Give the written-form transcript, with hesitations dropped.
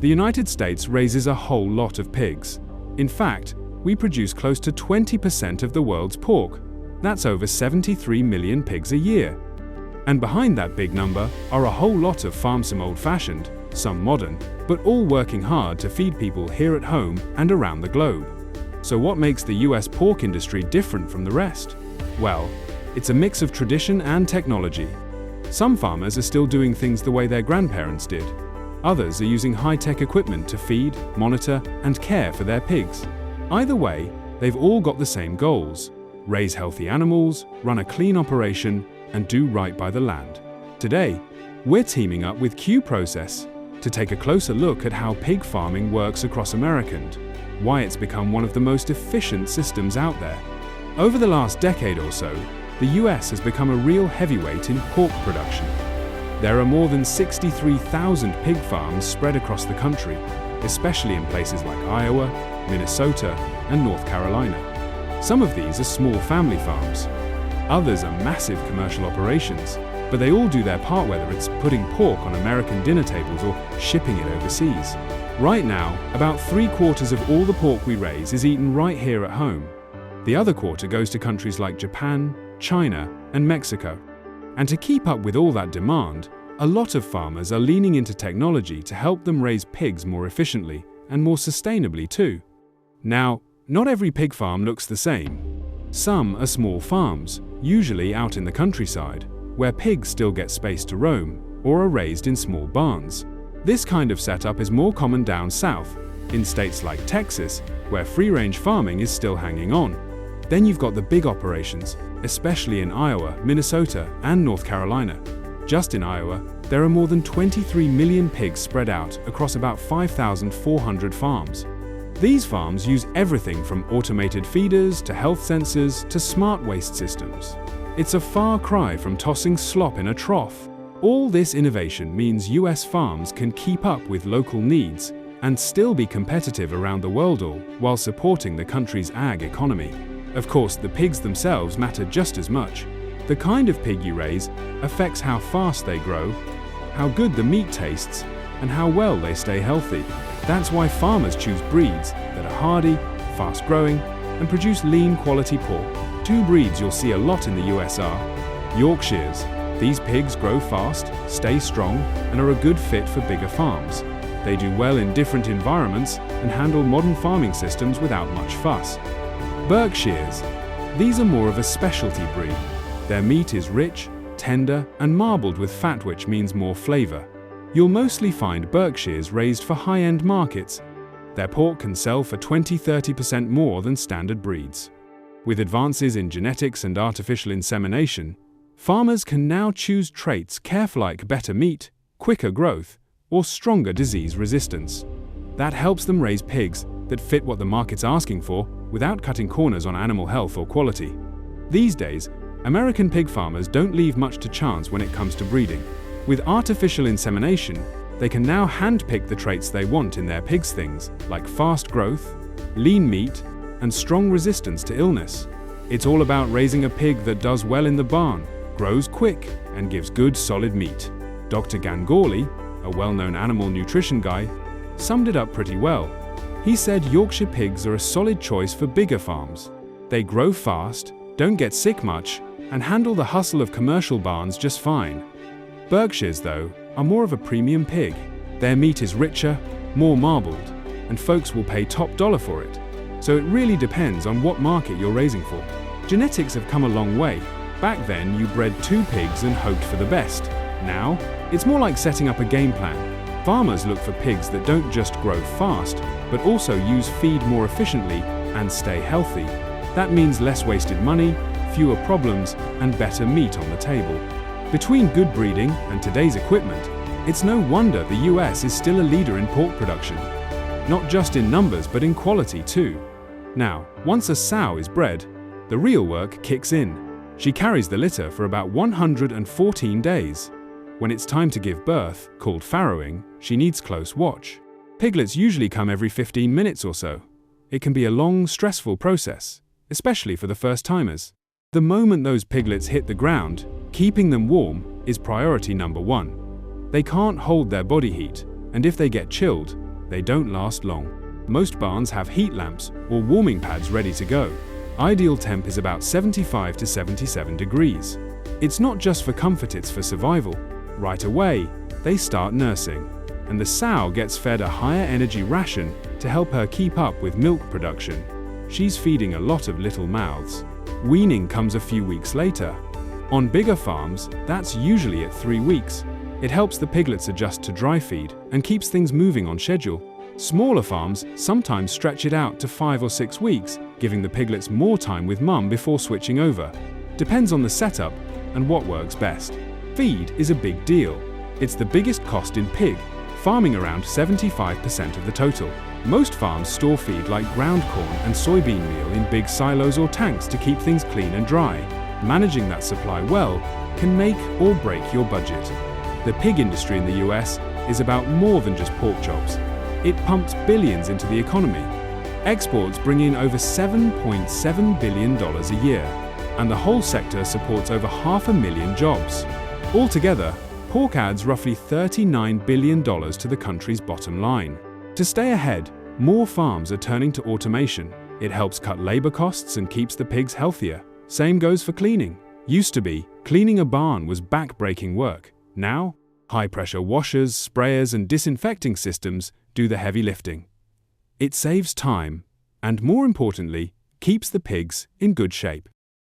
The United States raises a whole lot of pigs. In fact, we produce close to 20% of the world's pork. That's over 73 million pigs a year. And behind that big number are a whole lot of farms, some old-fashioned, some modern, but all working hard to feed people here at home and around the globe. So what makes the US pork industry different from the rest? Well, it's a mix of tradition and technology. Some farmers are still doing things the way their grandparents did. Others are using high-tech equipment to feed, monitor, and care for their pigs. Either way, they've all got the same goals: raise healthy animals, run a clean operation, and do right by the land. Today, we're teaming up with Q Process to take a closer look at how pig farming works across America and why it's become one of the most efficient systems out there. Over the last decade or so, the US has become a real heavyweight in pork production. There are more than 63,000 pig farms spread across the country, especially in places like Iowa, Minnesota, and North Carolina. Some of these are small family farms. Others are massive commercial operations, but they all do their part, whether it's putting pork on American dinner tables or shipping it overseas. Right now, about 3/4 of all the pork we raise is eaten right here at home. The other quarter goes to countries like Japan, China, and Mexico. And to keep up with all that demand, a lot of farmers are leaning into technology to help them raise pigs more efficiently and more sustainably too. Now, not every pig farm looks the same. Some are small farms, usually out in the countryside, where pigs still get space to roam, or are raised in small barns. This kind of setup is more common down south, in states like Texas, where free-range farming is still hanging on. Then you've got the big operations, especially in Iowa, Minnesota, and North Carolina. Just in Iowa, there are more than 23 million pigs spread out across about 5,400 farms. These farms use everything from automated feeders to health sensors to smart waste systems. It's a far cry from tossing slop in a trough. All this innovation means US farms can keep up with local needs and still be competitive around the world, all while supporting the country's ag economy. Of course, the pigs themselves matter just as much. The kind of pig you raise affects how fast they grow, how good the meat tastes, and how well they stay healthy. That's why farmers choose breeds that are hardy, fast-growing, and produce lean quality pork. Two breeds you'll see a lot in the US are Yorkshires. These pigs grow fast, stay strong, and are a good fit for bigger farms. They do well in different environments and handle modern farming systems without much fuss. Berkshires. These are more of a specialty breed. Their meat is rich, tender, and marbled with fat, which means more flavor. You'll mostly find Berkshires raised for high-end markets. Their pork can sell for 20–30% more than standard breeds. With advances in genetics and artificial insemination, farmers can now choose traits careful like better meat, quicker growth, or stronger disease resistance. That helps them raise pigs that fit what the market's asking for without cutting corners on animal health or quality. These days, American pig farmers don't leave much to chance when it comes to breeding. With artificial insemination, they can now handpick the traits they want in their pigs, things like fast growth, lean meat, and strong resistance to illness. It's all about raising a pig that does well in the barn, grows quick, and gives good solid meat. Dr. Gangorley, a well-known animal nutrition guy, summed it up pretty well. He said Yorkshire pigs are a solid choice for bigger farms. They grow fast, don't get sick much, and handle the hustle of commercial barns just fine. Berkshires, though, are more of a premium pig. Their meat is richer, more marbled, and folks will pay top dollar for it. So it really depends on what market you're raising for. Genetics have come a long way. Back then, you bred 2 pigs and hoped for the best. Now, it's more like setting up a game plan. Farmers look for pigs that don't just grow fast, but also use feed more efficiently and stay healthy. That means less wasted money, fewer problems, and better meat on the table. Between good breeding and today's equipment, it's no wonder the US is still a leader in pork production. Not just in numbers, but in quality too. Now, once a sow is bred, the real work kicks in. She carries the litter for about 114 days. When it's time to give birth, called farrowing, she needs close watch. Piglets usually come every 15 minutes or so. It can be a long, stressful process, especially for the first-timers. The moment those piglets hit the ground, keeping them warm is priority number 1. They can't hold their body heat, and if they get chilled, they don't last long. Most barns have heat lamps or warming pads ready to go. Ideal temp is about 75 to 77 degrees. It's not just for comfort, it's for survival. Right away, they start nursing, and the sow gets fed a higher energy ration to help her keep up with milk production. She's feeding a lot of little mouths. Weaning comes a few weeks later. On bigger farms, that's usually at 3 weeks. It helps the piglets adjust to dry feed and keeps things moving on schedule. Smaller farms sometimes stretch it out to 5 or 6 weeks, giving the piglets more time with mum before switching over. Depends on the setup and what works best. Feed is a big deal. It's the biggest cost in pig, farming around 75% of the total. Most farms store feed like ground corn and soybean meal in big silos or tanks to keep things clean and dry. Managing that supply well can make or break your budget. The pig industry in the US is about more than just pork chops. It pumps billions into the economy. Exports bring in over $7.7 billion a year, and the whole sector supports over 500,000 jobs. Altogether, pork adds roughly $39 billion to the country's bottom line. To stay ahead, more farms are turning to automation. It helps cut labor costs and keeps the pigs healthier. Same goes for cleaning. Used to be, cleaning a barn was back-breaking work. Now, high-pressure washers, sprayers, and disinfecting systems do the heavy lifting. It saves time and, more importantly, keeps the pigs in good shape.